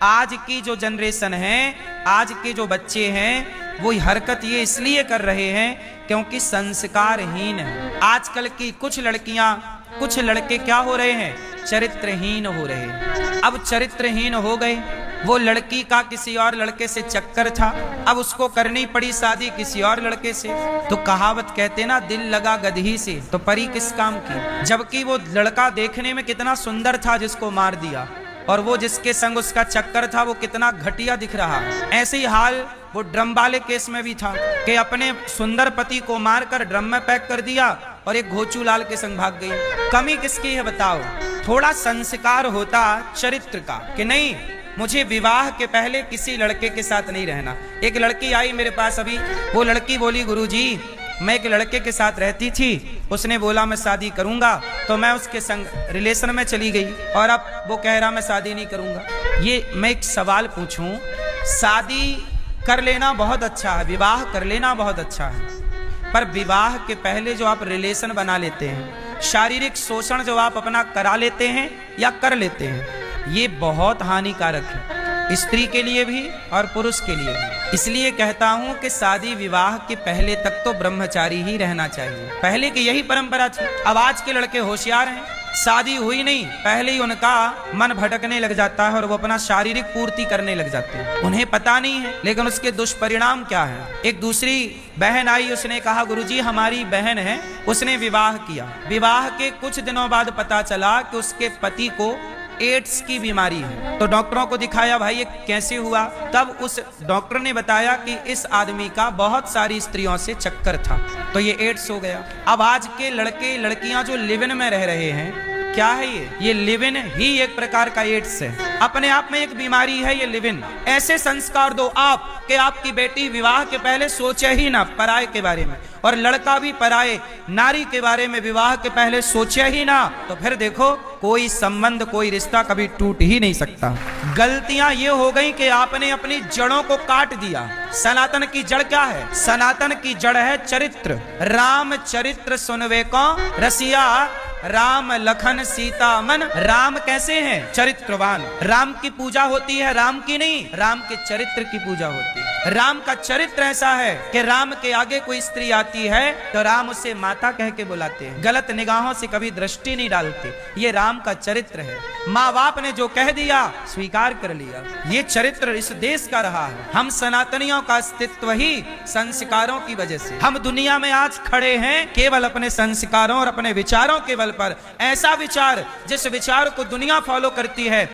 आज की जो जनरेशन है, आज के जो बच्चे हैं, वो हरकत ये इसलिए कर रहे हैं क्योंकि संस्कारहीन है। आजकल की कुछ लड़कियां, कुछ लड़के क्या हो रहे हैं, चरित्रहीन हो रहे हैं। अब चरित्रहीन हो गए। वो लड़की का किसी और लड़के से चक्कर था, अब उसको करनी पड़ी शादी किसी और लड़के से। तो कहावत कहते ना, दिल लगा गधी से तो परी किस काम की। जबकि वो लड़का देखने में कितना सुंदर था जिसको मार दिया, और वो जिसके संग उसका चक्कर था वो कितना घटिया दिख रहा। ऐसे ही हाल वो ड्रम वाले केस में भी था कि अपने सुंदर पति को मारकर ड्रम में पैक कर दिया और एक घोचू लाल के संग भाग गई। कमी किसकी है बताओ? थोड़ा संस्कार होता चरित्र का कि नहीं, मुझे विवाह के पहले किसी लड़के के साथ नहीं रहना। एक लड़की आई मेरे पास अभी, वो लड़की बोली, गुरुजी मैं एक लड़के के साथ रहती थी, उसने बोला मैं शादी करूंगा, तो मैं उसके संग रिलेशन में चली गई और अब वो कह रहा मैं शादी नहीं करूंगा। ये मैं एक सवाल पूछूं, शादी कर लेना बहुत अच्छा है, विवाह कर लेना बहुत अच्छा है, पर विवाह के पहले जो आप रिलेशन बना लेते हैं, शारीरिक शोषण जो आप अपना करा लेते हैं या कर लेते हैं, ये बहुत हानिकारक है, स्त्री के लिए भी और पुरुष के लिए भी। इसलिए कहता हूं कि शादी विवाह के पहले तक तो ब्रह्मचारी ही रहना चाहिए। पहले की यही परंपरा थी। अब आज के लड़के होशियार हैं, शादी हुई नहीं पहले ही उनका मन भटकने लग जाता है और वो अपना शारीरिक पूर्ति करने लग जाते हैं। उन्हें पता नहीं है लेकिन उसके दुष्परिणाम क्या है। एक दूसरी बहन आई, उसने कहा गुरुजी हमारी बहन है, उसने विवाह किया। विवाह के कुछ दिनों बाद पता चला कि उसके पति को एड्स की बीमारी है। तो डॉक्टरों को दिखाया, भाई ये कैसे हुआ? तब उस डॉक्टर ने बताया कि इस आदमी का बहुत सारी स्त्रियों से चक्कर था, तो ये एड्स हो गया। अब आज के लड़के लड़कियां जो लिव इन में रह रहे हैं, क्या है ये लिव इन ही एक प्रकार का एड्स है, अपने आप में एक बीमारी है ये लिव इन। ऐसे संस्कार दो आप कि आपकी बेटी विवाह के पहले सोचे ही ना पराये के बारे में, और लड़का भी पराये नारी के बारे में विवाह के पहले सोचे ही ना, तो फिर देखो कोई संबंध, कोई रिश्ता कभी टूट ही नहीं सकता। गलतियां ये हो गई कि आपने अपनी जड़ों को काट दिया। सनातन की जड़ क्या है? सनातन की जड़ है चरित्र। राम चरित्र सुनवे को रसिया, राम लखन सीता मन। राम कैसे हैं? चरित्रवान। राम की पूजा होती है, राम की नहीं, राम के चरित्र की पूजा होती है। राम का चरित्र ऐसा है कि राम के आगे कोई स्त्री आती है तो राम उसे माता कह के बुलाते हैं, गलत निगाहों से कभी दृष्टि नहीं डालते। ये राम का चरित्र है। माँ बाप ने जो कह दिया स्वीकार कर लिया, ये चरित्र इस देश का रहा है। हम सनातनियों का अस्तित्व ही संस्कारों की वजह से। हम दुनिया में आज खड़े हैं केवल अपने संस्कारों और अपने विचारों के बल पर। ऐसा विचार जिस विचार को दुनिया फॉलो करती है,